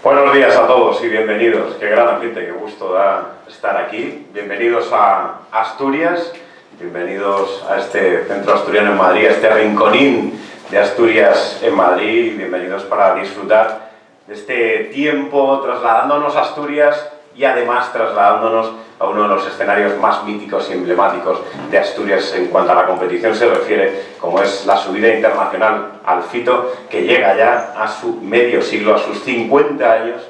Buenos días a todos y bienvenidos. Qué gran ambiente, qué gusto da estar aquí. Bienvenidos a Asturias, bienvenidos a este centro asturiano en Madrid, a este rinconín de Asturias en Madrid, y bienvenidos para disfrutar de este tiempo trasladándonos a Asturias y además trasladándonos a uno de los escenarios más míticos y emblemáticos de Asturias en cuanto a la competición se refiere, como es la subida internacional al Fito, que llega ya a su medio siglo, a sus 50 años,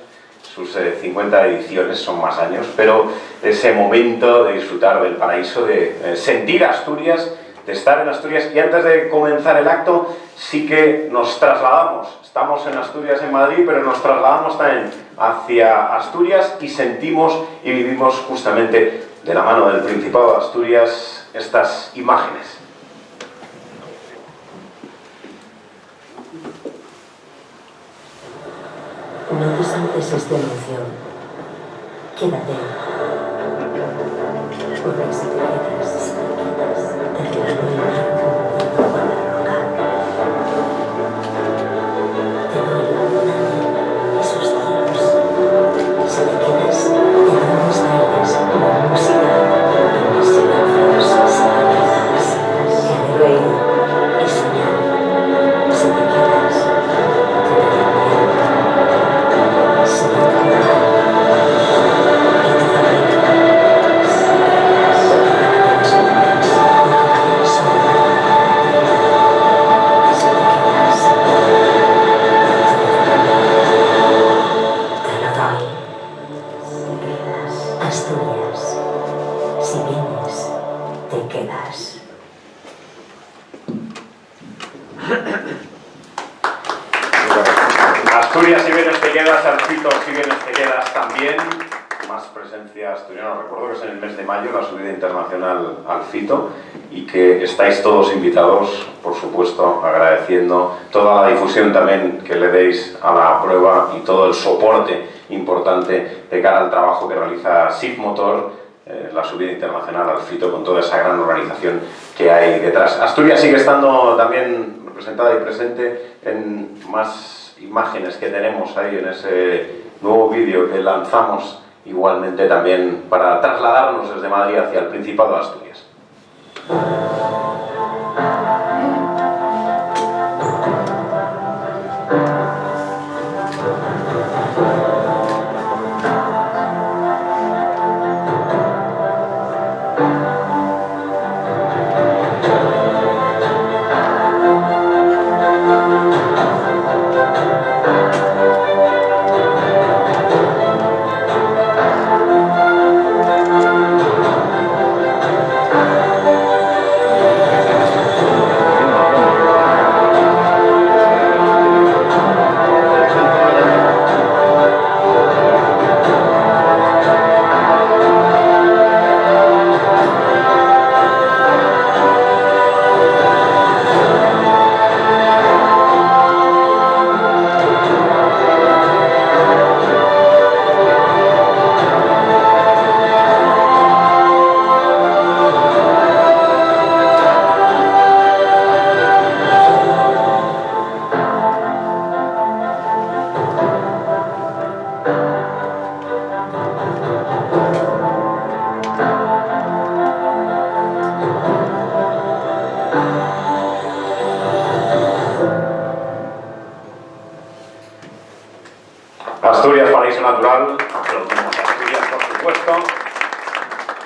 sus 50 ediciones, son más años, pero ese momento de disfrutar del paraíso, de sentir Asturias, de estar en Asturias. Y antes de comenzar el acto, sí que nos trasladamos, estamos en Asturias, en Madrid, pero nos trasladamos también hacia Asturias y sentimos y vivimos justamente de la mano del Principado de Asturias estas imágenes. No desalces esta emoción. Quédate. Porque si te quedas, te regalo el marco de la roca. Te doy la luna y sus cielos. Si te quedas, te damos aires, la música y mis silencios salvajes. El reír y soñar. Si te quedas, te daré miedo. Si te quedas, Asturias, si vienes, te quedas. Asturias, si vienes te quedas, Alfito, si vienes te quedas también. Más presencia asturiana. Recuerdo que es en el mes de mayo la subida internacional al Fito y que estáis todos invitados, por supuesto, agradeciendo toda la difusión también que le deis a la prueba y todo el soporte importante de cara al trabajo que realiza SIF Motor, la subida internacional al Fito, con toda esa gran organización que hay detrás. Asturias sigue estando también representada y presente en más imágenes que tenemos ahí en ese nuevo vídeo que lanzamos igualmente también para trasladarnos desde Madrid hacia el Principado de Asturias. Asturias, paraíso natural, aplaudimos a Asturias, por supuesto.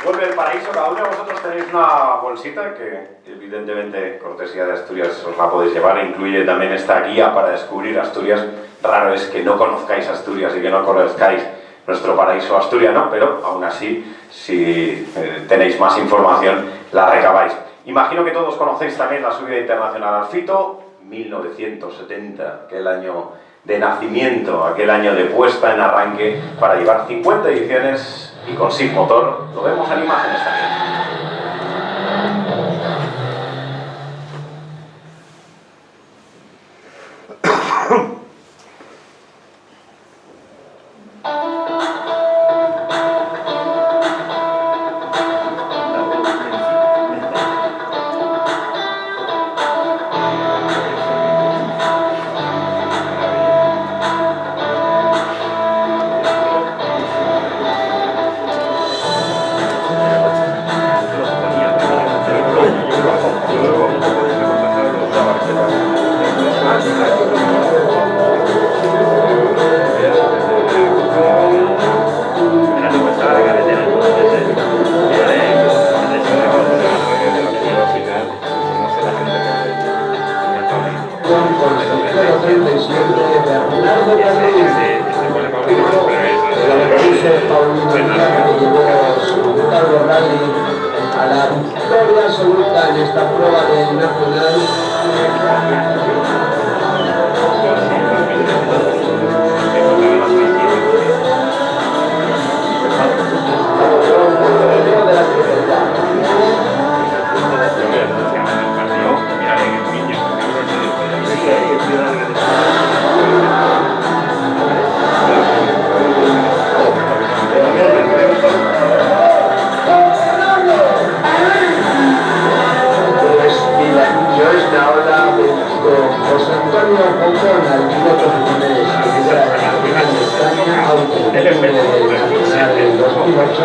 Vuelve el paraíso, cada uno de vosotros tenéis una bolsita que evidentemente, cortesía de Asturias, os la podéis llevar. Incluye también esta guía para descubrir Asturias. Raro es que no conozcáis Asturias y que no conozcáis nuestro paraíso asturiano, pero aún así, si tenéis más información, la recabáis. Imagino que todos conocéis también la subida internacional al Fito, 1970, aquel año de nacimiento, aquel año de puesta en arranque para llevar 50 ediciones y con SIF Motor. Lo vemos en imágenes también. de Bernardo Carril. El dice Paulino Díaz que llevó su Carlos Rally a la victoria absoluta en esta prueba del Nacional. De la especialidad. Ahora José Antonio Ocona, el piloto japonés que figura en la final de España, automotor de Nacional del 2008.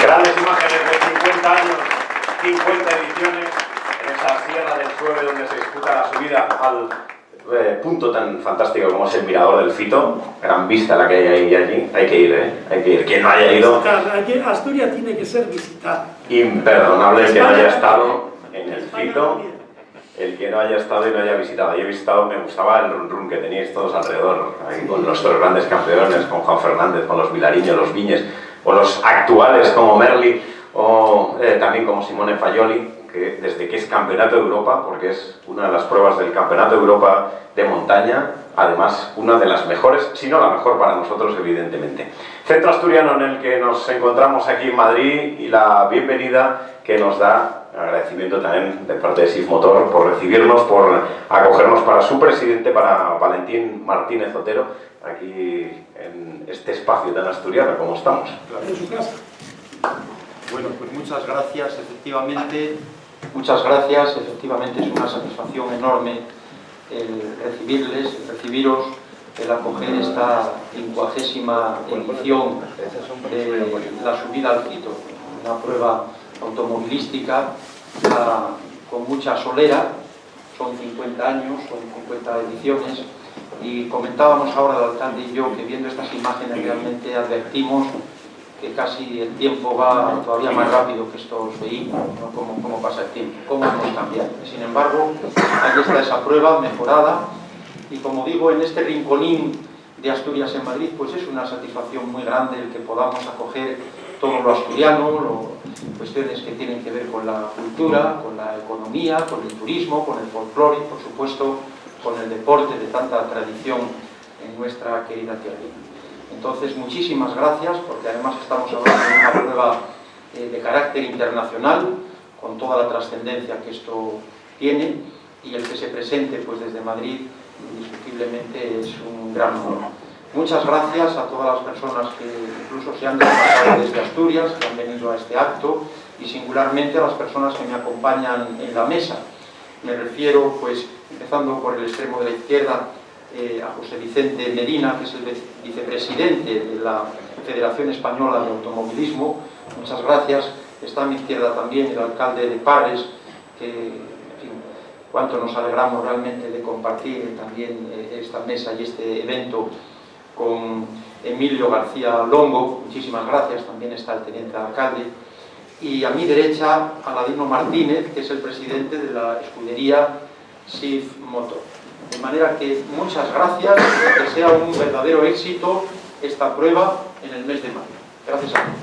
Grandes imágenes de 50 años, 50 ediciones en esa Sierra del Sueve donde se disputa la subida al punto tan fantástico como es el Mirador del Fito. Gran vista la que hay ahí y allí. Hay que ir, hay que ir. Quien no haya ido... Asturias tiene que ser visitada. Imperdonable el que no haya estado en el Fito. El que no haya estado y no haya visitado. Yo he visitado, me gustaba el run run que teníais todos alrededor, ahí con nuestros grandes campeones, con Juan Fernández, con los Vilariños, los Viñes, o los actuales como Merli, o también como Simone Fagioli, que desde que es Campeonato de Europa, porque es una de las pruebas del Campeonato de Europa de montaña, además una de las mejores, si no la mejor para nosotros, evidentemente. Centro Asturiano en el que nos encontramos aquí en Madrid y la bienvenida que nos da, agradecimiento también de parte de SIF Motor por recibirnos, por acogernos para su presidente, para Valentín Martínez Otero, aquí en este espacio tan asturiano como estamos. En su casa. Bueno, pues muchas gracias, efectivamente. Muchas gracias, efectivamente es una satisfacción enorme el recibirles, el recibiros, el acoger esta 50ª edición de la subida al Fito, una prueba automovilística con mucha solera, son 50 años, son 50 ediciones, y comentábamos ahora el alcalde y yo que viendo estas imágenes realmente advertimos que casi el tiempo va todavía más rápido que estos vehículos, ¿no? Cómo pasa el tiempo, cómo hemos cambiado. Sin embargo, aquí está esa prueba mejorada y como digo, en este rinconín de Asturias en Madrid, pues es una satisfacción muy grande el que podamos acoger todo lo asturiano, cuestiones que tienen que ver con la cultura, con la economía, con el turismo, con el folclore y por supuesto con el deporte de tanta tradición en nuestra querida tierra. Entonces, muchísimas gracias, porque además estamos hablando de una prueba de carácter internacional, con toda la trascendencia que esto tiene, y el que se presente pues, desde Madrid, indiscutiblemente es un gran honor. Muchas gracias a todas las personas que incluso se han desplazado desde Asturias, que han venido a este acto, y singularmente a las personas que me acompañan en la mesa. Me refiero, pues, empezando por el extremo de la izquierda, a José Vicente Medina, que es el vicepresidente de la Federación Española de Automovilismo. Muchas gracias. está a mi izquierda también el alcalde de Parres, que, en fin, cuánto nos alegramos realmente de compartir también esta mesa y este evento con Emilio García Longo. Muchísimas gracias. También está el teniente alcalde. Y a mi derecha, Aladino Martínez, que es el presidente de la escudería SIF Motor. De manera que muchas gracias, que sea un verdadero éxito esta prueba en el mes de mayo. Gracias a todos.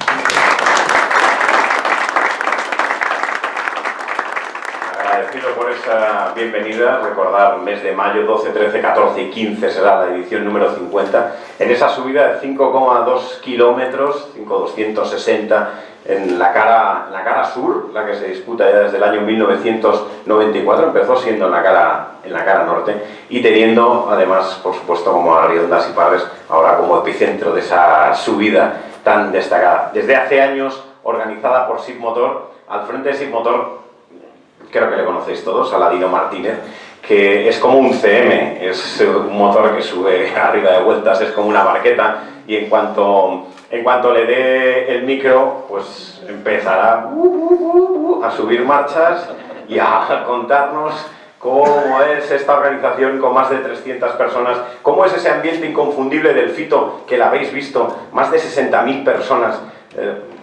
Agradecido por esa bienvenida. Recordar, mes de mayo, 12, 13, 14 y 15 será la edición número 50. En esa subida de 5,2 kilómetros, 5,260 en la cara sur, la que se disputa ya desde el año 1994, empezó siendo en la cara norte, y teniendo además, por supuesto, como Arriondas y Parres, ahora como epicentro de esa subida tan destacada. Desde hace años, organizada por SIF Motor. Al frente de SIF Motor, creo que le conocéis todos, Aladino Martínez, que es como un CM, es un motor que sube arriba de vueltas, es como una barqueta, y en cuanto le dé el micro, pues empezará a subir marchas y a contarnos cómo es esta organización con más de 300 personas, cómo es ese ambiente inconfundible del Fito, que la habéis visto, más de 60.000 personas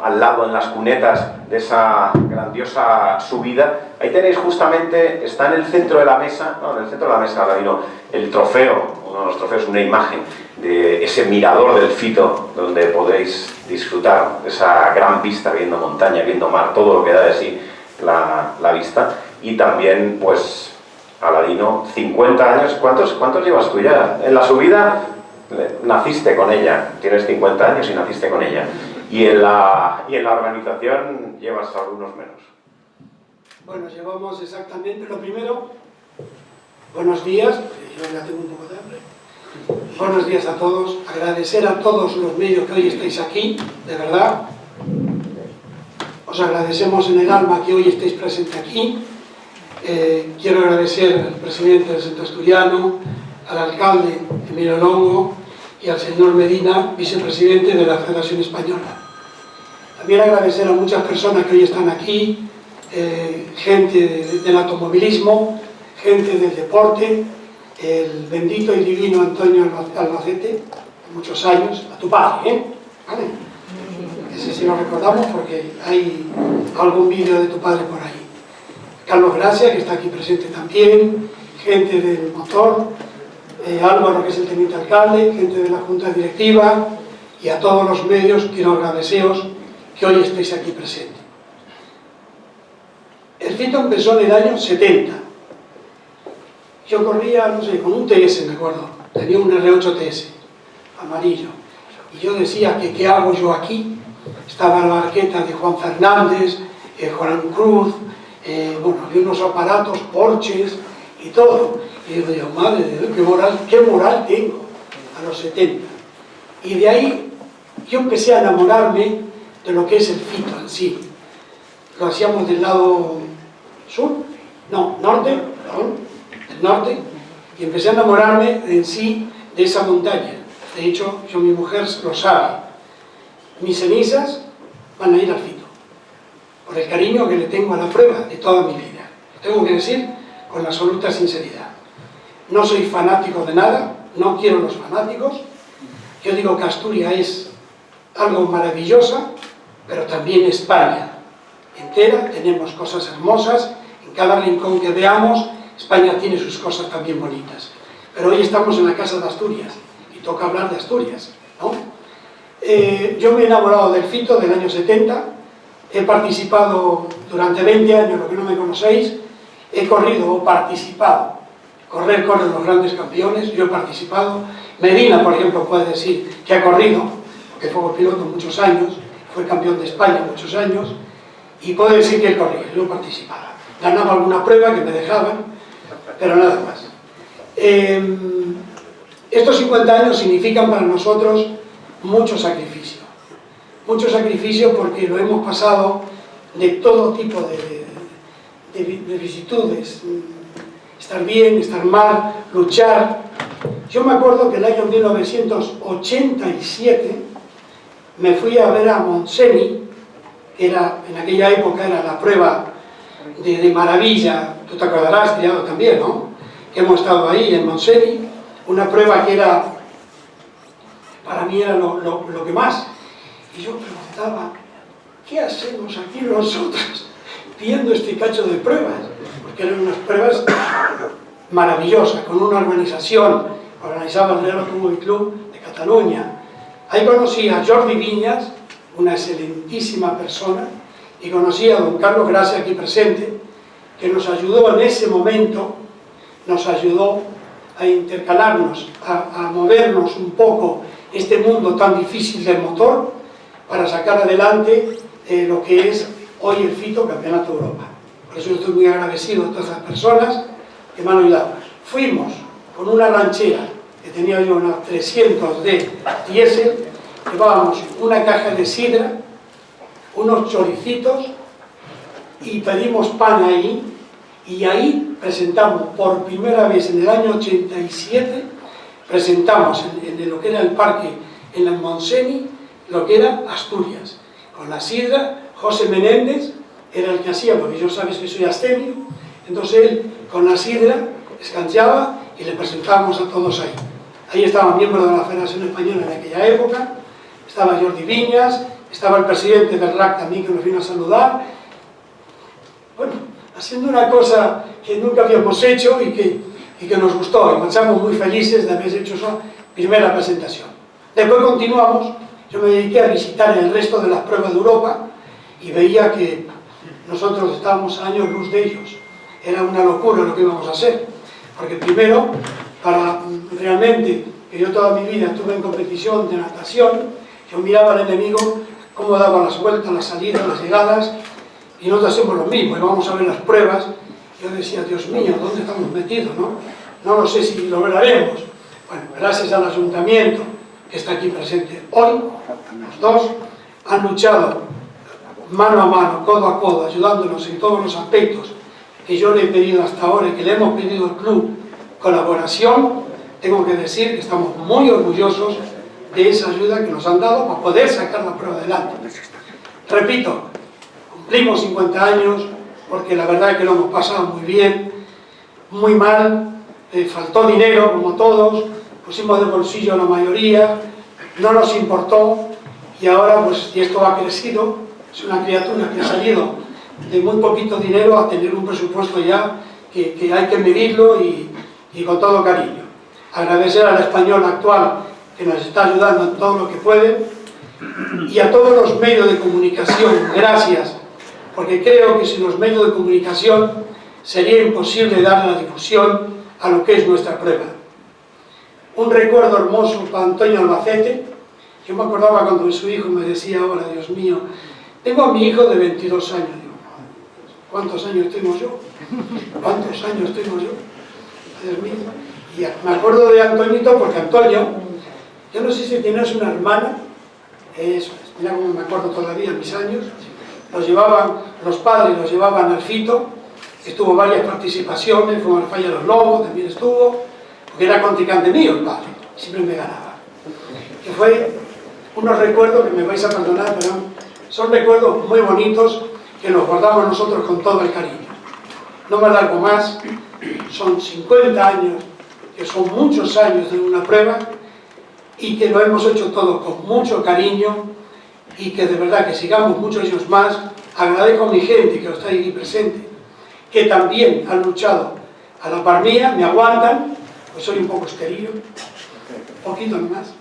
al lado en las cunetas de esa grandiosa subida. Ahí tenéis justamente, está en el centro de la mesa, no, en el centro de la mesa ahora vino el trofeo, uno de los trofeos, una imagen de ese mirador del Fito, donde podéis disfrutar de esa gran vista, viendo montaña, viendo mar, todo lo que da de sí la vista. Y también, pues, Aladino, 50 años, ¿cuántos llevas tú ya? En la subida naciste con ella, tienes 50 años y naciste con ella. Y en la organización llevas algunos menos. Bueno, llevamos exactamente lo primero. Buenos días, yo ya tengo un poco de hambre. Buenos días a todos. Agradecer a todos los medios que hoy estáis aquí, de verdad. Os agradecemos en el alma que hoy estéis presentes aquí. Quiero agradecer al presidente del Centro Asturiano, al alcalde Emilio Longo y al señor Medina, vicepresidente de la Federación Española. También agradecer a muchas personas que hoy están aquí, gente del automovilismo, gente del deporte, el bendito y divino Antonio Albacete, muchos años, a tu padre, ¿vale? Ese sí lo recordamos porque hay algún vídeo de tu padre por ahí. Carlos Gracia, que está aquí presente también, gente del motor, Álvaro, que es el teniente alcalde, gente de la junta directiva, y a todos los medios quiero agradeceros que hoy estéis aquí presentes. El Fito empezó en el año 70. Yo corría, no sé, con un TS, me acuerdo, tenía un R8 TS, amarillo, y yo decía que ¿qué hago yo aquí? Estaba la barqueta de Juan Fernández, Juan Cruz, bueno, había unos aparatos, Porches y todo. Y digo yo, madre de Dios, qué moral tengo a los 70. Y de ahí yo empecé a enamorarme de lo que es el Fito en sí. Lo hacíamos del lado sur, no, norte, perdón, del norte, y empecé a enamorarme en sí de esa montaña. De hecho, mi mujer lo sabe. Mis cenizas van a ir al Fito, por el cariño que le tengo a la prueba de toda mi vida. Lo tengo que decir con absoluta sinceridad. No soy fanático de nada, no quiero los fanáticos. Yo digo que Asturias es algo maravillosa, pero también España entera. Tenemos cosas hermosas, en cada rincón que veamos, España tiene sus cosas también bonitas. Pero hoy estamos en la Casa de Asturias, y toca hablar de Asturias, ¿no? Yo me he enamorado del Fito del año 70, he participado durante 20 años, lo que no me conocéis, he corrido o participado. Corren los grandes campeones, yo he participado. Medina, por ejemplo, puede decir que ha corrido, porque fue piloto muchos años, fue campeón de España muchos años, y puede decir que él corría, yo participaba. Ganaba alguna prueba que me dejaban, pero nada más. Estos 50 años significan para nosotros mucho sacrificio. Mucho sacrificio porque lo hemos pasado de todo tipo de vicisitudes. Estar bien, estar mal, luchar. Yo me acuerdo que el año 1987 me fui a ver a Montseny, en aquella época era la prueba de maravilla, tú te acordarás, Criado también, ¿no? Que hemos estado ahí en Montseny, una prueba que era, para mí era lo que más. Y yo preguntaba, ¿qué hacemos aquí nosotros viendo este cacho de pruebas? Porque eran unas pruebas maravillosas, con una organización, organizaba el Real Automóvil Club de Cataluña. Ahí conocí a Jordi Viñas, una excelentísima persona, y conocí a don Carlos Gracia, aquí presente, que nos ayudó en ese momento, nos ayudó a intercalarnos, a movernos un poco este mundo tan difícil del motor, para sacar adelante lo que es hoy el FITO Campeonato de Europa. Por eso estoy muy agradecido a todas las personas que me han ayudado. Fuimos con una ranchera, que tenía yo unas 300 de diésel, llevábamos una caja de sidra, unos choricitos, y pedimos pan ahí, y ahí presentamos por primera vez en el año 87, presentamos en lo que era el parque, en el Montseny, lo que era Asturias, con la sidra. José Menéndez era el que hacía, porque yo sabes que soy abstemio, entonces él con la sidra escanciaba y le presentábamos a todos ahí. Ahí estaban miembros de la Federación Española en aquella época, estaba Jordi Viñas, estaba el presidente del RAC también, que nos vino a saludar. Bueno, haciendo una cosa que nunca habíamos hecho y que nos gustó, y marchamos muy felices de haber hecho esa primera presentación. Después continuamos, yo me dediqué a visitar el resto de las pruebas de Europa y veía que nosotros estábamos a años luz de ellos. Era una locura lo que íbamos a hacer, porque primero, para realmente, que yo toda mi vida estuve en competición de natación, yo miraba al enemigo cómo daba las vueltas, las salidas, las llegadas, y nosotros hacemos lo mismo, y vamos a ver las pruebas. Yo decía, Dios mío, ¿dónde estamos metidos, no? No lo sé si lo lograremos. Bueno, gracias al ayuntamiento que está aquí presente hoy, los dos han luchado mano a mano, codo a codo, ayudándonos en todos los aspectos que yo le he pedido hasta ahora y que le hemos pedido al club colaboración. Tengo que decir que estamos muy orgullosos de esa ayuda que nos han dado para poder sacar la prueba adelante. Repito, cumplimos 50 años porque la verdad es que lo hemos pasado muy bien, muy mal, faltó dinero como todos, pusimos de bolsillo a la mayoría, no nos importó, y ahora pues, y esto ha crecido, es una criatura que ha salido de muy poquito dinero a tener un presupuesto ya que hay que medirlo y con todo cariño. Agradecer al español actual que nos está ayudando en todo lo que puede, y a todos los medios de comunicación, gracias, porque creo que sin los medios de comunicación sería imposible dar la difusión a lo que es nuestra prueba. Un recuerdo hermoso para Antonio Albacete. Yo me acordaba cuando su hijo me decía ahora, Dios mío, tengo a mi hijo de 22 años. Digo, ¿cuántos años tengo yo? ¿Cuántos años tengo yo? Dios mío. Y me acuerdo de Antoñito porque Antonio, yo no sé si tienes una hermana, eso es, mira cómo me acuerdo todavía, mis años, los padres los llevaban al FITO, estuvo varias participaciones, como el Falla de los Lobos, también estuvo, porque era contrincante mío el padre, siempre me ganaba. Que fue unos recuerdos que me vais a perdonar, pero son recuerdos muy bonitos que nos guardamos nosotros con todo el cariño. No me alargo más, son 50 años, que son muchos años de una prueba, y que lo hemos hecho todo con mucho cariño, y que de verdad que sigamos muchos años más. Agradezco a mi gente que está aquí presente, que también han luchado a la par mía, me aguantan, pues soy un poco esterillo, un poquito más,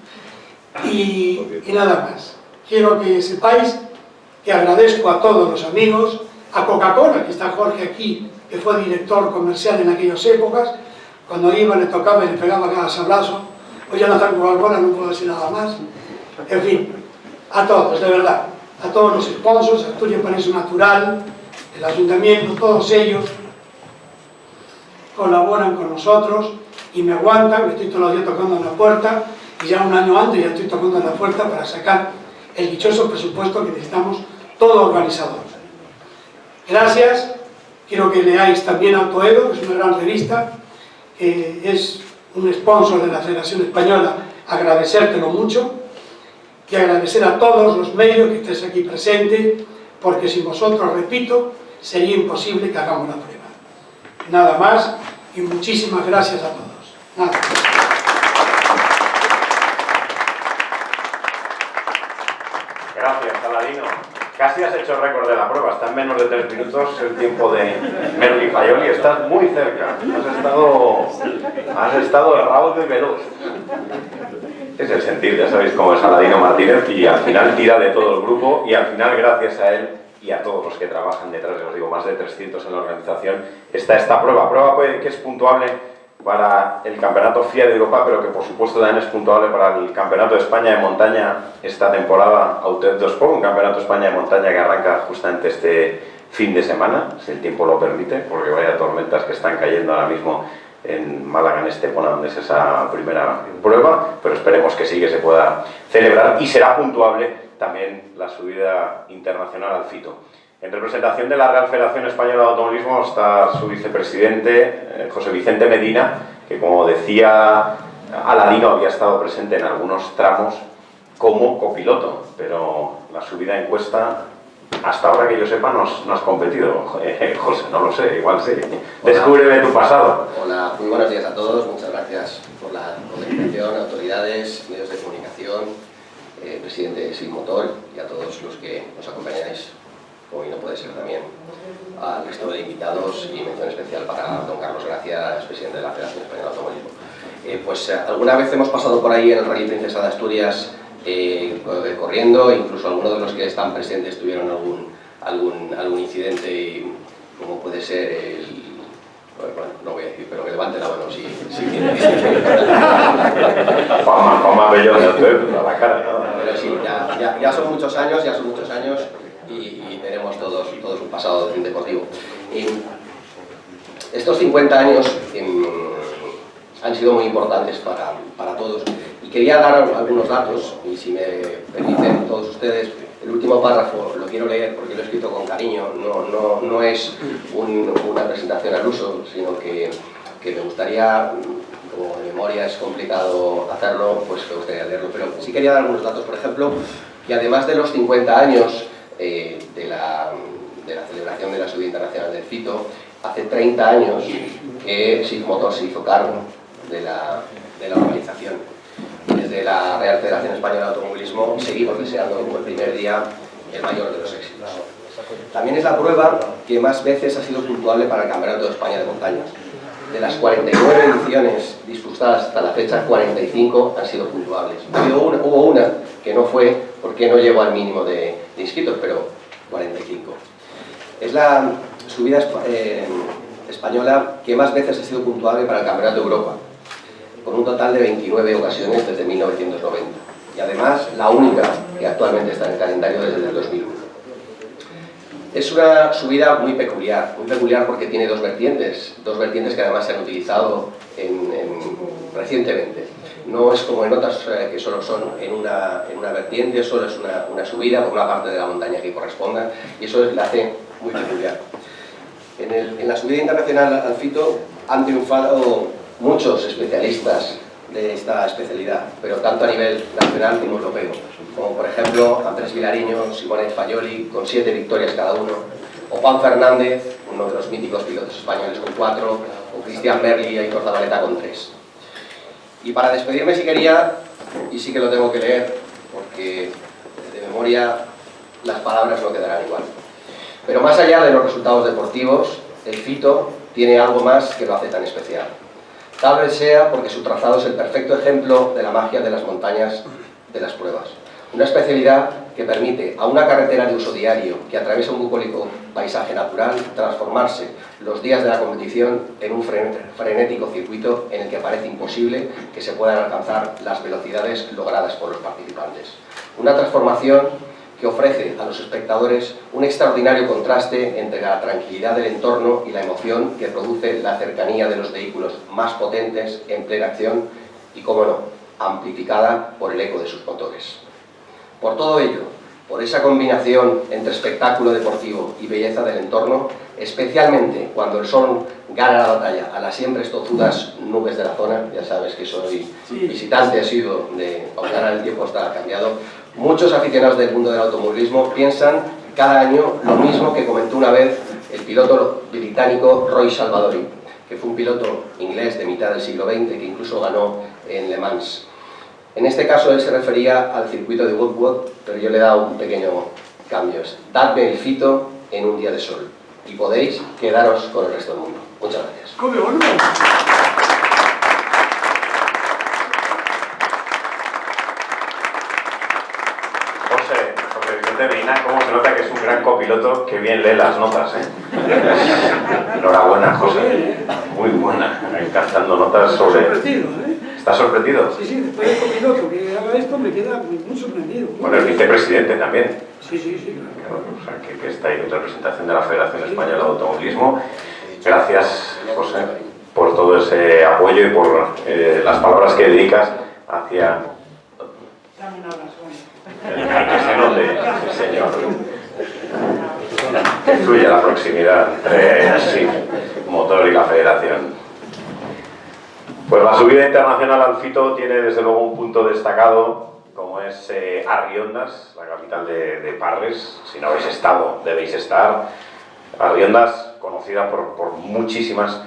y nada más. Quiero que sepáis que agradezco a todos los amigos, a Coca-Cola, que está Jorge aquí, que fue director comercial en aquellas épocas, cuando iba, le tocaba y le pegaba cada sablazo. Hoy ya no está en Coca-Cola, no puedo decir nada más. En fin, a todos, de verdad, a todos los sponsors, Asturias Paraíso Natural, el ayuntamiento, todos ellos colaboran con nosotros y me aguantan. Estoy todos los días tocando en la puerta, y ya un año antes ya estoy tocando en la puerta para sacar el dichoso presupuesto que necesitamos todo organizador. Gracias. Quiero que leáis también Autoedo, que es una gran revista, que es un sponsor de la Federación Española. Agradecértelo mucho, y agradecer a todos los medios que estéis aquí presentes, porque sin vosotros, repito, sería imposible que hagamos la prueba. Nada más y muchísimas gracias a todos. Nada. Gracias, Saladino. Casi has hecho récord de la prueba, está en menos de 3 minutos el tiempo de Merli Faioli, estás muy cerca, has estado raudo y veloz. Es el sentir, ya sabéis cómo es Saladino Martínez, y al final tira de todo el grupo, y al final gracias a él y a todos los que trabajan detrás, os digo, más de 300 en la organización, está esta prueba que es puntuable para el Campeonato FIA de Europa, pero que por supuesto también es puntuable para el Campeonato de España de Montaña esta temporada, Autet 2 Sport, un Campeonato de España de Montaña que arranca justamente este fin de semana, si el tiempo lo permite, porque vaya tormentas que están cayendo ahora mismo en Málaga, en Estepona, donde es esa primera prueba, pero esperemos que sí, que se pueda celebrar, y será puntuable también la subida internacional al FITO. En representación de la Real Federación Española de Automovilismo está su vicepresidente, José Vicente Medina, que, como decía Aladino, había estado presente en algunos tramos como copiloto, pero la subida en cuesta, hasta ahora que yo sepa, no has competido. José, no lo sé, igual sí. Descúbreme tu pasado. Hola, muy buenos días a todos, muchas gracias por la invitación, autoridades, medios de comunicación, presidente de Sigmotor, y a todos los que nos acompañáis. Hoy no puede ser también al resto de invitados, y mención especial para don Carlos Gracias, presidente de la Federación Española de Automovilismo. Alguna vez hemos pasado por ahí en el Rally Princesa de Asturias corriendo, incluso algunos de los que están presentes tuvieron algún incidente, y como puede ser bueno, no voy a decir, pero que levante la mano si quiere. Fama bello de a la cara, ¿no? Pero sí, ya son muchos años, y tenemos todos un pasado deportivo. Estos 50 años han sido muy importantes para todos, y quería dar algunos datos, y si me permiten todos ustedes, el último párrafo lo quiero leer porque lo he escrito con cariño, no es una presentación al uso, sino que me gustaría, como de memoria es complicado hacerlo, pues me gustaría leerlo, pero sí quería dar algunos datos. Por ejemplo, que además de los 50 años de la celebración de la subida internacional del FITO, hace 30 años que Sigmotor se hizo cargo de la organización. Desde la Real Federación Española de Automovilismo seguimos deseando, como el primer día, el mayor de los éxitos. También es la prueba que más veces ha sido puntuable para el Campeonato de España de Montaña. De las 49 ediciones disputadas hasta la fecha, 45 han sido puntuables. Hubo una que no fue porque no llegó al mínimo de inscritos, pero 45. Es la subida española que más veces ha sido puntuable para el Campeonato de Europa, con un total de 29 ocasiones desde 1990. Y además, la única que actualmente está en el calendario desde el 2001. Es una subida muy peculiar porque tiene dos vertientes que además se han utilizado recientemente. No es como en otras que solo son en una vertiente, solo es una subida por una parte de la montaña que corresponda, y eso la hace muy peculiar. En la subida internacional al FITO han triunfado muchos especialistas de esta especialidad, pero tanto a nivel nacional como europeo, como por ejemplo Andrés Vilariño, Simone Faioli, con 7 victorias cada uno, o Juan Fernández, uno de los míticos pilotos españoles, con 4, o Cristian Merli y Aitor Zabaleta con 3. Y para despedirme, si quería, y sí que lo tengo que leer, porque de memoria las palabras no quedarán igual. Pero más allá de los resultados deportivos, el FITO tiene algo más que lo hace tan especial. Tal vez sea porque su trazado es el perfecto ejemplo de la magia de las montañas de las pruebas. Una especialidad que permite a una carretera de uso diario que atraviesa un bucólico paisaje natural transformarse los días de la competición en un frenético circuito en el que parece imposible que se puedan alcanzar las velocidades logradas por los participantes. Una transformación que ofrece a los espectadores un extraordinario contraste entre la tranquilidad del entorno y la emoción que produce la cercanía de los vehículos más potentes en plena acción y, cómo no, amplificada por el eco de sus motores. Por todo ello, por esa combinación entre espectáculo deportivo y belleza del entorno, especialmente cuando el sol gana la batalla a las siempre tozudas nubes de la zona, ya sabes que soy visitante, ha sido de, aunque ahora el tiempo está cambiado, muchos aficionados del mundo del automovilismo piensan cada año lo mismo que comentó una vez el piloto británico Roy Salvadori, que fue un piloto inglés de mitad del siglo XX que incluso ganó en Le Mans. En este caso él se refería al circuito de Goodwood, pero yo le he dado un pequeño cambio. Es: dadme el fito en un día de sol y podéis quedaros con el resto del mundo. Muchas gracias. José Vicente Medina, cómo se nota que es un gran copiloto, que bien lee las notas, ¿eh? Enhorabuena, José. Muy buena, captando notas sobre... Sorprendido, ¿eh? ¿Estás sorprendido? Sí, sí, después de copiloto que haga esto me queda muy sorprendido. Bueno, el vicepresidente también. Sí, claro. O sea, que está ahí en representación de la Federación Española de Automovilismo. Gracias, José, por todo ese apoyo y por las palabras que dedicas hacia... Dame un abrazo. Que se note, sí, señor. Que fluya la proximidad entre sí, motor y la federación. Pues la subida internacional al Fito tiene desde luego un punto destacado, como es Arriondas, la capital de Parres. Si no habéis estado, debéis estar. Arriondas, conocida por muchísimas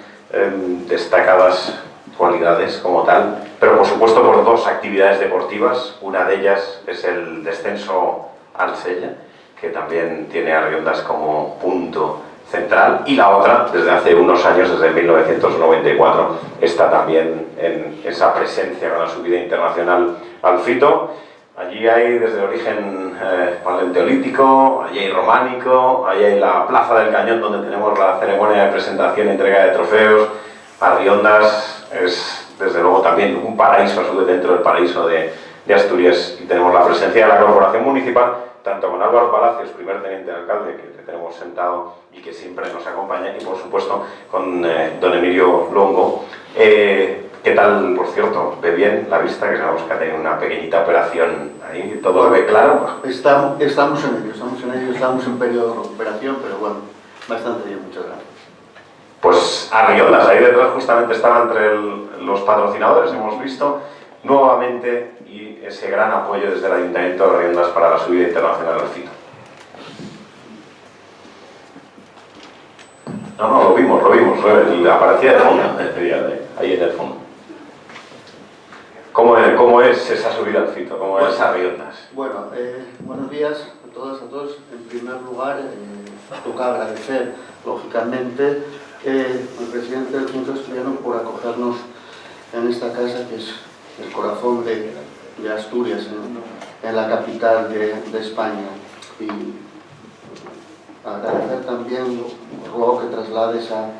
destacadas cualidades como tal, pero por supuesto por dos actividades deportivas. Una de ellas es el descenso al Sella, que también tiene Arriondas como punto central, y la otra, desde hace unos años, desde 1994, está también en esa presencia con la subida internacional al Fito. Allí hay desde origen paleontolítico, allí hay románico, allí hay la Plaza del Cañón, donde tenemos la ceremonia de presentación y entrega de trofeos. Arriondas es desde luego también un paraíso, a su vez dentro del paraíso de Asturias, y tenemos la presencia de la corporación municipal, tanto con Álvaro Palacios, primer teniente de alcalde, que tenemos sentado y que siempre nos acompaña, y por supuesto con don Emilio Longo. ¿Qué tal, por cierto? ¿Ve bien la vista? Que sabemos que ha tenido una pequeñita operación ahí, ¿todo lo ve claro? Estamos en ello, estamos en periodo de recuperación, pero bueno, bastante bien, muchas gracias. Pues Arriondas, ahí detrás justamente estaba entre los patrocinadores, hemos visto nuevamente, y ese gran apoyo desde el Ayuntamiento de Arriondas para la subida internacional al Fito. No, lo vimos, aparecía de fondo, ahí en el fondo. ¿Cómo es esa subida al Fito? ¿Cómo es Arriondas? Bueno, buenos días a todas, a todos. En primer lugar, toca agradecer, lógicamente, al presidente del Centro Asturiano por acogernos en esta casa, que es el corazón de Asturias, en la capital de España. Y agradecer también, ruego que traslades a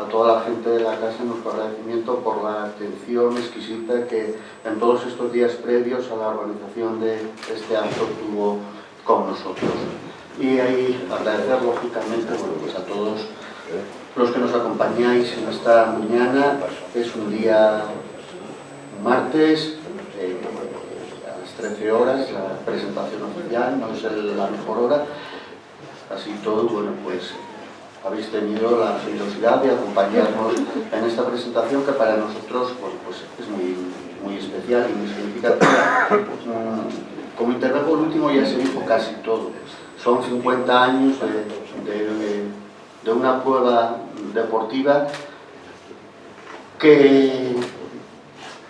toda la gente de la casa nuestro agradecimiento por la atención exquisita que en todos estos días previos a la organización de este acto tuvo con nosotros. Y ahí agradecer lógicamente, bueno, pues a todos los que nos acompañáis en esta mañana. Es un día martes, a las 13 horas, la presentación oficial, no es la mejor hora. Así todo, bueno, pues habéis tenido la generosidad de acompañarnos en esta presentación, que para nosotros, bueno, pues es muy especial y muy significativa. Como intervengo el último, ya se dijo casi todo. Son 50 años de una prueba deportiva que,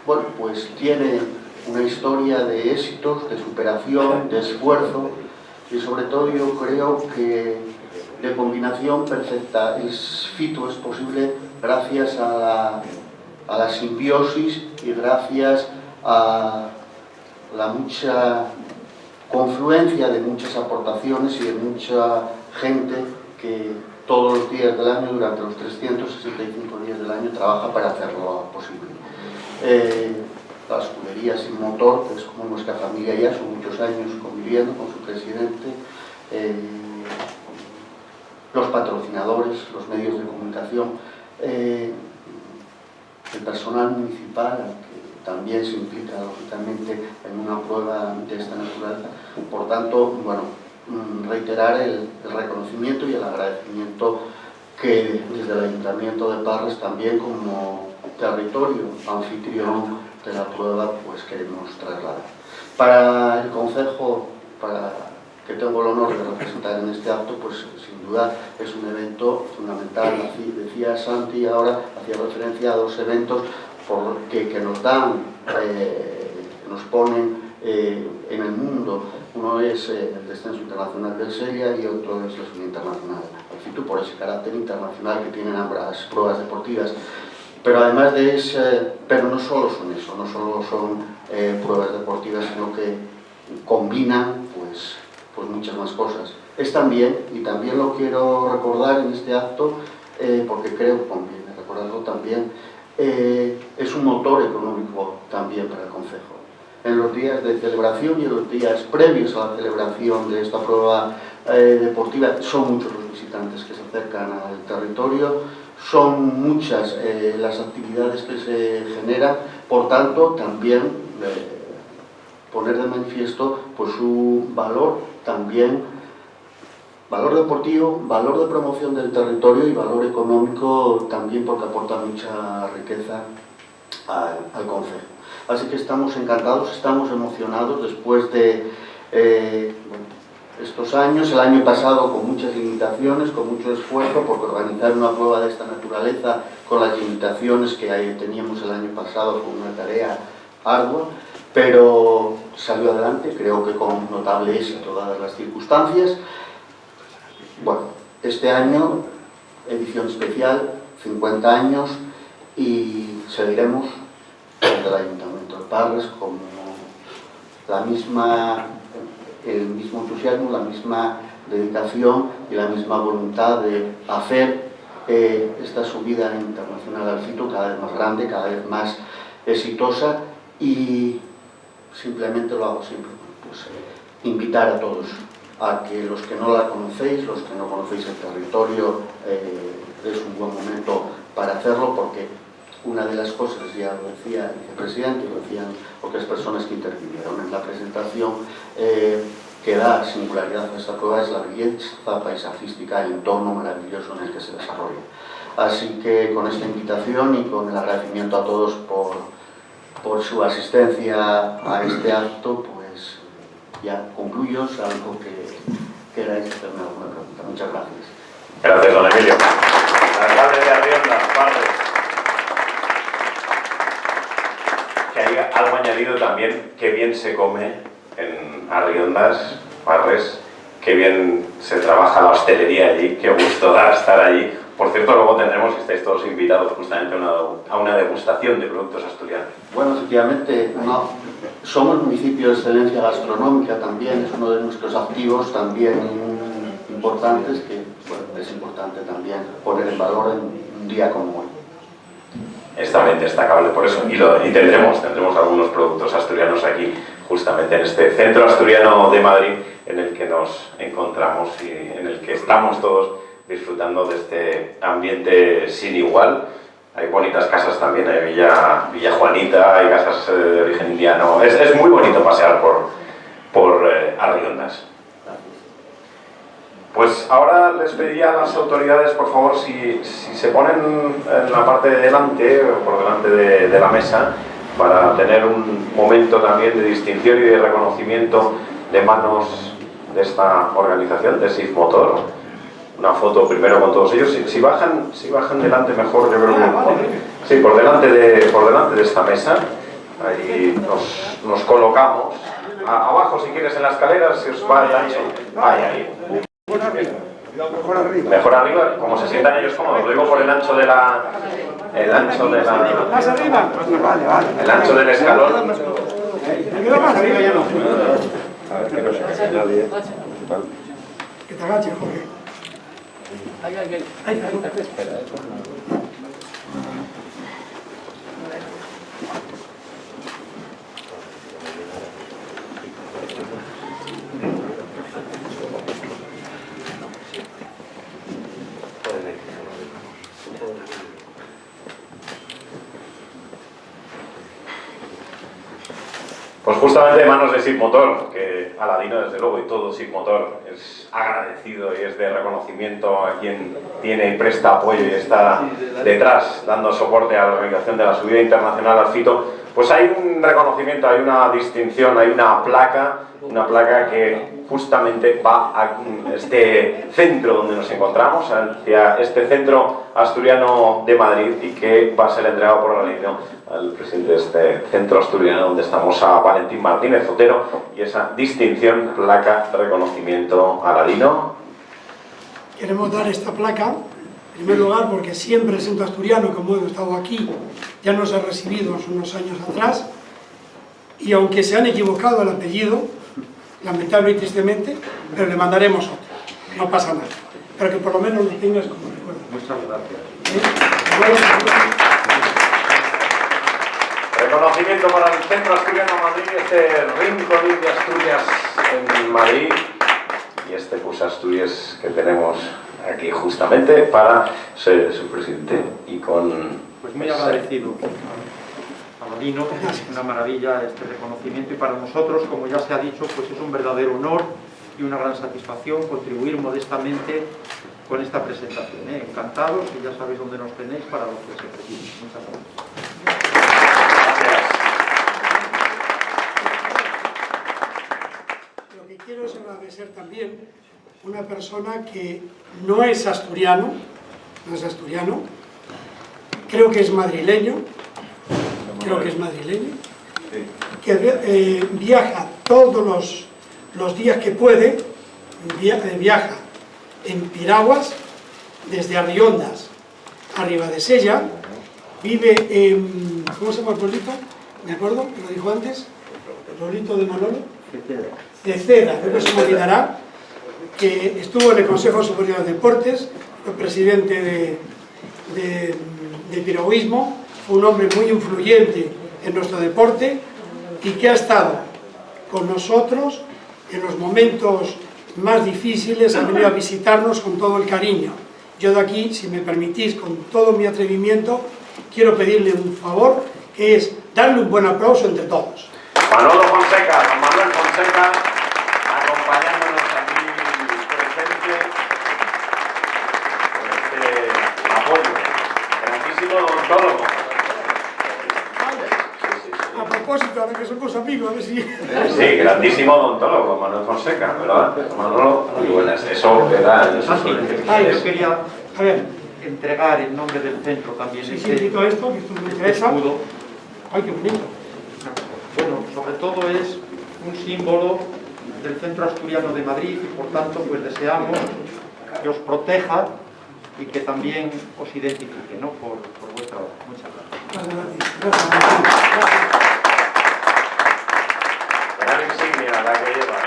bueno, pues tiene una historia de éxitos, de superación, de esfuerzo, y sobre todo yo creo que de combinación perfecta. El Fito es posible gracias a la simbiosis y gracias a la mucha confluencia de muchas aportaciones y de mucha gente que todos los días del año, durante los 365 días del año, trabaja para hacerlo posible. La escudería Sin Motor, que es como nuestra familia ya, son muchos años conviviendo con su presidente, los patrocinadores, los medios de comunicación, el personal municipal, que también se implica lógicamente en una prueba de esta naturaleza. Por tanto, bueno, reiterar el reconocimiento y el agradecimiento que desde el Ayuntamiento de Parres, también como territorio anfitrión de la prueba, pues queremos trasladar. Para el Concejo, para que tengo el honor de representar en este acto, pues sin duda es un evento fundamental. Decía Santi ahora, hacía referencia a dos eventos que nos dan, nos ponen en el mundo. Uno es el descenso internacional del Sella y otro es la subida internacional al FITU, por ese carácter internacional que tienen ambas pruebas deportivas. Pero además de ese, pero no solo son eso, no solo son pruebas deportivas, sino que combinan pues muchas más cosas. Es también, y también lo quiero recordar en este acto, porque creo que conviene recordarlo también, es un motor económico también para el concejo. En los días de celebración y en los días previos a la celebración de esta prueba deportiva son muchos los visitantes que se acercan al territorio, son muchas las actividades que se generan, por tanto también poner de manifiesto pues su valor también, valor deportivo, valor de promoción del territorio y valor económico también, porque aporta mucha riqueza al concejo. Así que estamos encantados, estamos emocionados después de estos años, el año pasado con muchas limitaciones, con mucho esfuerzo, porque organizar una prueba de esta naturaleza con las limitaciones que teníamos el año pasado fue una tarea ardua, pero salió adelante, creo que con notable éxito dadas las circunstancias. Bueno, este año, edición especial, 50 años, y seguiremos desde el Ayuntamiento de Parres como el mismo entusiasmo, la misma dedicación y la misma voluntad de hacer esta subida internacional al FITU cada vez más grande, cada vez más exitosa, y simplemente lo hago siempre, pues invitar a todos a que los que no la conocéis, los que no conocéis el territorio, es un buen momento para hacerlo, porque una de las cosas, ya lo decía el vicepresidente, lo decían otras personas que intervinieron en la presentación, que da singularidad a esta prueba es la belleza paisajística, el entorno maravilloso en el que se desarrolla. Así que con esta invitación y con el agradecimiento a todos por su asistencia a este acto, pues ya concluyo, salvo que queráis hacerme alguna pregunta. Muchas gracias. Gracias, don Emilio. Alcalde de Arriondas, Parres. Que haya algo añadido también, que bien se come en Arriondas, Parres, que bien se trabaja la hostelería allí, qué gusto da estar allí. Por cierto, luego tendremos, y estáis todos invitados justamente a una degustación de productos asturianos. Bueno, efectivamente, somos municipio de excelencia gastronómica también, es uno de nuestros activos también importantes, que bueno, es importante también poner en valor en un día como hoy. Es también destacable por eso, y tendremos algunos productos asturianos aquí, justamente en este centro asturiano de Madrid, en el que nos encontramos y en el que estamos todos disfrutando de este ambiente sin igual. Hay bonitas casas también, hay Villa Juanita, hay casas de origen indiano. Es muy bonito pasear por Arriondas. Pues ahora les pediría a las autoridades, por favor, si se ponen en la parte de delante, por delante de la mesa, para tener un momento también de distinción y de reconocimiento de manos de esta organización, de SIF Motor. Una foto primero con todos ellos. Si bajan delante mejor, yo creo que... Sí, por delante de esta mesa. Ahí nos colocamos. Abajo, si quieres, en la escalera, si os va el ancho. Ahí. Mejor arriba, como se sientan ellos cómodos. Lo digo por el ancho de la... ¿Más arriba? El ancho del escalón. Más arriba ya no. A ver, que no se cae nadie. Que te agaches, Jorge. Espera, pues justamente de manos de SIF Motor, que Aladino desde luego y todo SIF Motor es agradecido y es de reconocimiento a quien tiene y presta apoyo y está detrás dando soporte a la organización de la subida internacional al FITO, pues hay un reconocimiento, hay una distinción, hay una placa que justamente va a este centro donde nos encontramos, hacia este centro asturiano de Madrid, y que va a ser entregado por Aladino al presidente de este centro asturiano, donde estamos, a Valentín Martínez Otero, y esa distinción, placa, reconocimiento a Aladino. Queremos dar esta placa, en primer lugar, porque siempre el centro asturiano, como hemos estado aquí, ya nos ha recibido hace unos años atrás, y aunque se han equivocado el apellido, lamentable y tristemente, pero le mandaremos otro, no pasa nada, pero que por lo menos lo tengas como recuerdo. Muchas gracias. Reconocimiento para el Centro Asturiano Madrid, este Rinconín de Asturias en Madrid, y este pues Asturias que tenemos aquí justamente para ser su presidente, y con... Pues muy agradecido a Aladino, es una maravilla este reconocimiento, y para nosotros, como ya se ha dicho, pues es un verdadero honor y una gran satisfacción contribuir modestamente con esta presentación. Encantados, y ya sabéis dónde nos tenéis para lo que se precise. Muchas gracias. Lo que quiero es agradecer también una persona que no es asturiano, creo que es madrileño, que viaja todos los días que puede, viaja en piraguas desde Arriondas a Ribadesella, vive en, ¿cómo se llama el pueblito? ¿Me acuerdo? ¿Me lo dijo antes? ¿El pueblito de Manolo? De Ceda, creo que se me olvidará, que estuvo en el Consejo Superior de Deportes, fue presidente de piragüismo, fue un hombre muy influyente en nuestro deporte, y que ha estado con nosotros en los momentos más difíciles, ha venido a visitarnos con todo el cariño. Yo de aquí, si me permitís, con todo mi atrevimiento, quiero pedirle un favor, que es darle un buen aplauso entre todos. Manolo Fonseca, don Manuel Fonseca, acompañándonos aquí presente con este apoyo. Grandísimo odontólogo. A propósito, ahora que somos amigos, a ver si... Sí, grandísimo odontólogo, Manuel Fonseca, ¿verdad? Manolo, muy buenas. Eso queda en esos Yo quería entregar en nombre del centro también Sí, quito esto, que esto me interesa. escudo. Ay, qué bonito. Bueno, sobre todo es un símbolo del Centro Asturiano de Madrid, y por tanto pues deseamos que os proteja y que también os identifique, ¿no? por vuestra obra. Muchas gracias. Gracias. gran insignia la que lleva.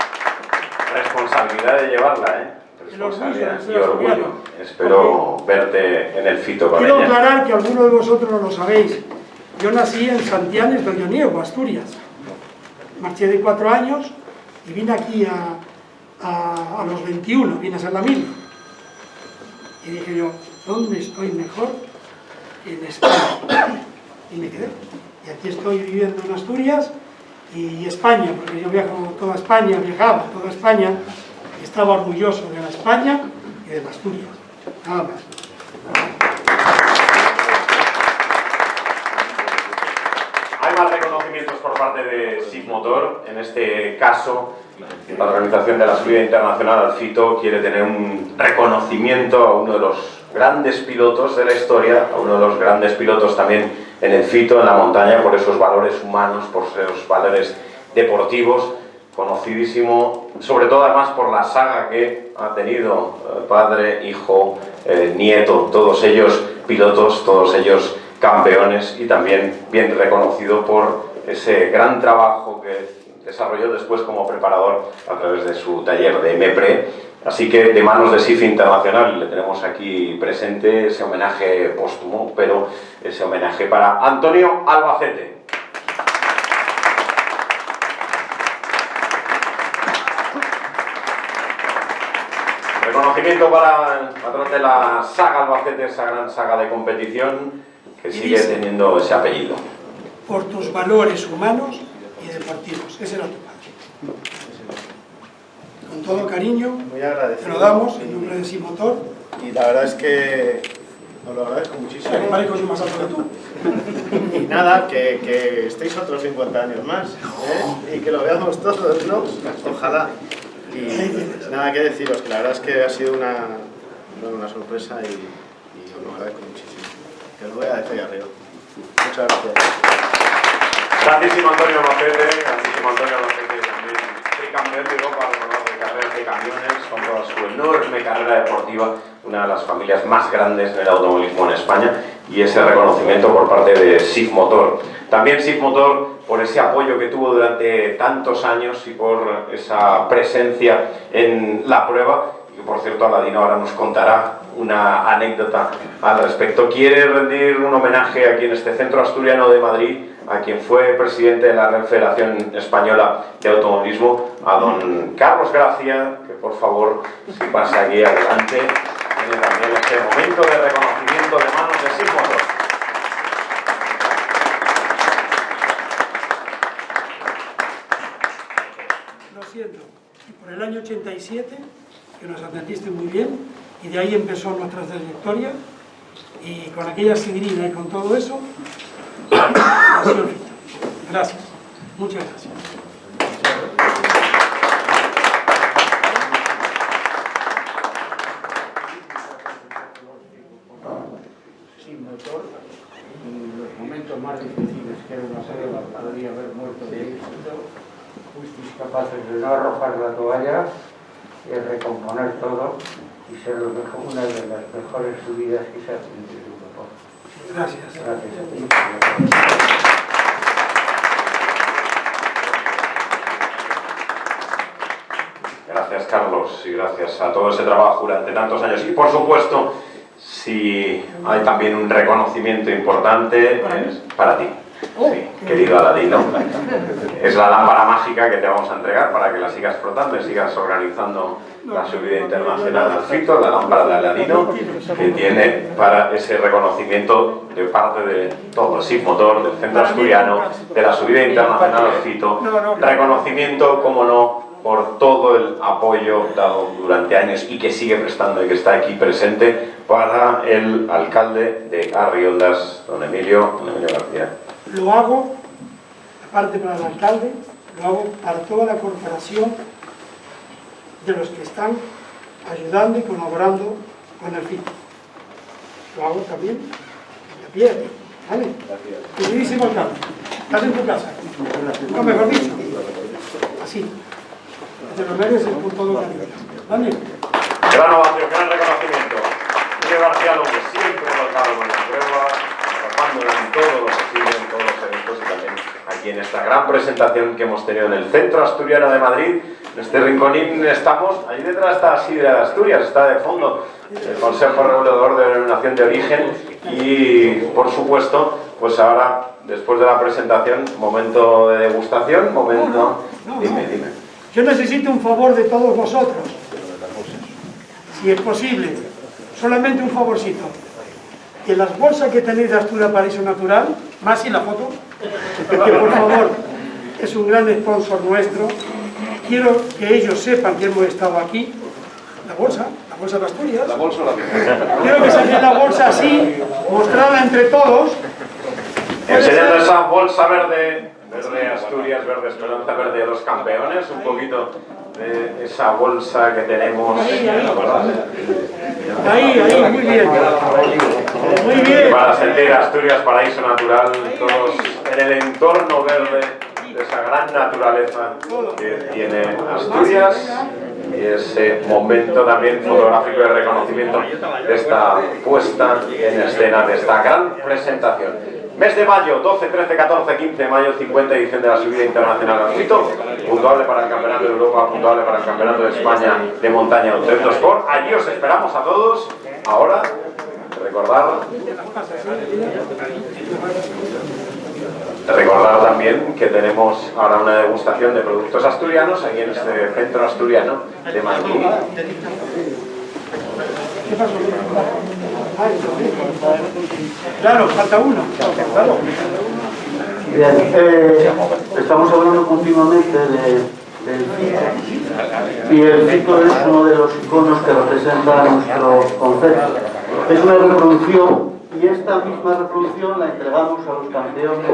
Responsabilidad de llevarla, ¿eh? Responsabilidad y orgullo. Espero verte en el fito con Quiero ella. aclarar que alguno de vosotros no lo sabéis. Yo nací en Santianes de Olloniego, Asturias. Marché de 4 años y vine aquí a los 21, vine a ser la misma. Y dije yo, ¿dónde estoy mejor? En España. Y me quedé. Y aquí estoy viviendo en Asturias y España, porque yo viajaba toda España, y estaba orgulloso de la España y de las Asturias. Nada más. Hay más reconocimientos por parte de SIG Motor. En este caso, la Organización de la Subida Internacional al FITO quiere tener un reconocimiento a uno de los grandes pilotos de la historia, a uno de los grandes pilotos también en el FITO, en la montaña, por esos valores humanos, por esos valores deportivos, conocidísimo, sobre todo además por la saga que ha tenido, padre, hijo, nieto, todos ellos pilotos, todos ellos campeones, y también bien reconocido por ese gran trabajo que desarrolló después como preparador a través de su taller de MEPRE. Así que de manos de SIF Internacional le tenemos aquí presente ese homenaje póstumo, pero ese homenaje para Antonio Albacete. Reconocimiento para el patrón de la saga Albacete, esa gran saga de competición que sigue teniendo ese apellido. Por tus valores humanos y deportivos. Ese era tu padre. Con todo cariño, Muy te agradecido. lo damos en nombre de Simotor. Y la verdad es que os lo agradezco muchísimo. Me parece que soy más alto que tú. Y nada, que estéis otros 50 años más, ¿eh? Y que lo veamos todos, ¿no? Ojalá. Y nada que deciros, que la verdad es que ha sido una sorpresa y os lo agradezco muchísimo. Que os lo voy a decir arriba. Muchas gracias. Grandísimo Antonio Macete, también tricampeón de Europa de carreras de camiones, con toda su enorme carrera deportiva, una de las familias más grandes en el automovilismo en España, y ese reconocimiento por parte de SIF Motor. También SIF Motor por ese apoyo que tuvo durante tantos años y por esa presencia en la prueba. Y por cierto, Aladino ahora nos contará una anécdota al respecto. Quiere rendir un homenaje aquí en este Centro Asturiano de Madrid a quien fue presidente de la Real Federación Española de Automovilismo, a don Carlos Gracia, que por favor, si pasa aquí adelante, tiene también ese momento de reconocimiento de manos de SIF Motor. Lo siento, y por el año 87, que nos atendiste muy bien, y de ahí empezó nuestra trayectoria, y con aquella seguirina y con todo eso, ha sido el Fito. Gracias, muchas gracias. Sin motor, en los momentos más difíciles que era una prueba, podría haber muerto de éxito, fuisteis capaces de no arrojar la toalla y de recomponer todo y ser una de las mejores subidas que se hacen en el motor. Gracias. Gracias a ti. Gracias, Carlos, y gracias a todo ese trabajo durante tantos años. Y por supuesto, si hay también un reconocimiento importante, es para ti, sí, querido Aladino. Es la lámpara mágica que te vamos a entregar para que la sigas frotando y sigas organizando la subida internacional al Fito, la lámpara de Aladino, que tiene para ese reconocimiento de parte de todo el SIF Motor, del Centro Asturiano, de la subida internacional al Fito. Reconocimiento, como no, por todo el apoyo dado durante años y que sigue prestando y que está aquí presente para el alcalde de Arriondas, don Emilio García. Lo hago, aparte para el alcalde, lo hago para toda la corporación de los que están ayudando y colaborando con el Fito. Lo hago también de pie aquí, ¿vale? Queridísimo alcalde, estás en tu casa, no, mejor dicho, así. Te lo mereces por todo cariño. ¿Vale? Gran ovación, gran reconocimiento. Emilio García López, siempre volcado con la prueba, trabajándola en todo lo posible, en todos los eventos y también aquí en esta gran presentación que hemos tenido en el Centro Asturiano de Madrid. En este rinconín estamos, allí detrás está Sidra de Asturias, está de fondo el Consejo Regulador de Denominación de Origen y, por supuesto, pues ahora, después de la presentación, momento de degustación, momento... Dime. Yo necesito un favor de todos vosotros, si es posible, solamente un favorcito, que las bolsas que tenéis de Asturias Paraíso Natural, más y la foto, que por favor, es un gran sponsor nuestro, quiero que ellos sepan que hemos estado aquí, la bolsa de Asturias, quiero que saquen la bolsa así, mostrarla entre todos, enseñando esa bolsa verde Asturias, verde Esperanza, verde de los campeones, un poquito de esa bolsa que tenemos. Ahí, muy bien. Muy bien. Para sentir Asturias Paraíso Natural, todos en el entorno verde de esa gran naturaleza que tiene Asturias y ese momento también fotográfico de reconocimiento de esta puesta en escena, de esta gran presentación. Mes de mayo, 12, 13, 14, 15 de mayo, 50 edición de la subida internacional al Fito, puntuable para el Campeonato de Europa, puntuable para el Campeonato de España de Montaña Automoto Sport. Allí os esperamos a todos. Ahora, recordar también que tenemos ahora una degustación de productos asturianos aquí en este Centro Asturiano de Madrid. ¿Qué pasó? Claro, falta uno. Claro. Bien, estamos hablando continuamente del Fito y el Fito es uno de los iconos que representa nuestro concepto. Es una reproducción y esta misma reproducción la entregamos a los campeones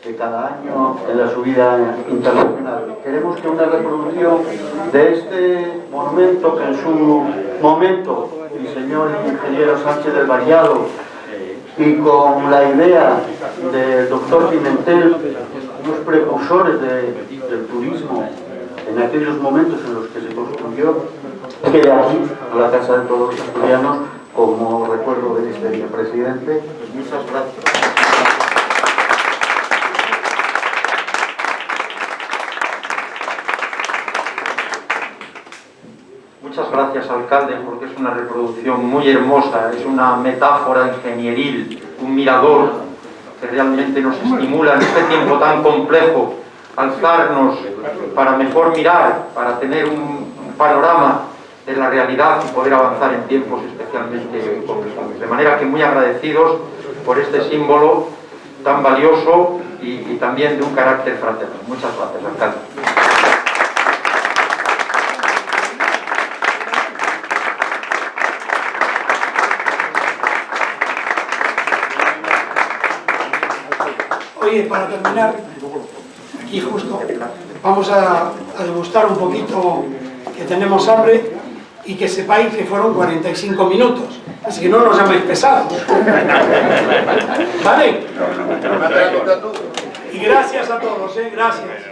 de cada año en la subida internacional. Queremos que una reproducción de este monumento que en su momento diseñó el ingeniero Sánchez del Vallado y con la idea del doctor Pimentel, unos precursores del turismo en aquellos momentos en los que se construyó, quede aquí, a la Casa de todos los asturianos, como recuerdo de este día. Presidente, muchas gracias. Muchas gracias, alcalde, porque es una reproducción muy hermosa, es una metáfora ingenieril, un mirador que realmente nos estimula en este tiempo tan complejo, alzarnos para mejor mirar, para tener un panorama de la realidad y poder avanzar en tiempos especialmente complicados. De manera que muy agradecidos por este símbolo tan valioso y también de un carácter fraterno. Muchas gracias, alcalde. Oye, para terminar, aquí justo, vamos a degustar un poquito, que tenemos hambre, y que sepáis que fueron 45 minutos, así que no nos llaméis pesados. ¿Vale? Y gracias a todos, gracias.